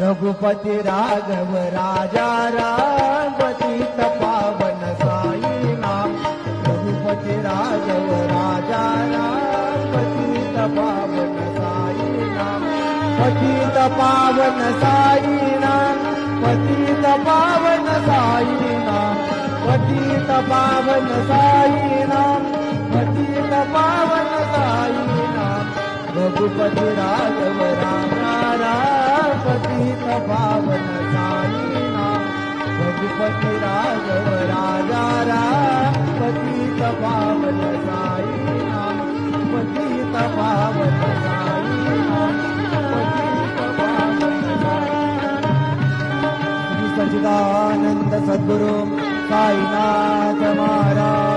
रघुपति राघव राजा राम पतित पावन साई नाम। रघुपति राघव राजा राम पतित पावन साई नाम। पतित पावन साई नाम। पतित पावन साई नाम। पतित पावन साई नाम। पतित पावन साई नाम। रघुपति राघव राजा राम पतित पावन साई नाम। रघुपति राघव राजा राम पतित पावन साई नाम। पतित पावन साई नाम। पतित पावन साई नाम। श्री सच्चिदानंद सद्गुरु साईनाथ महाराज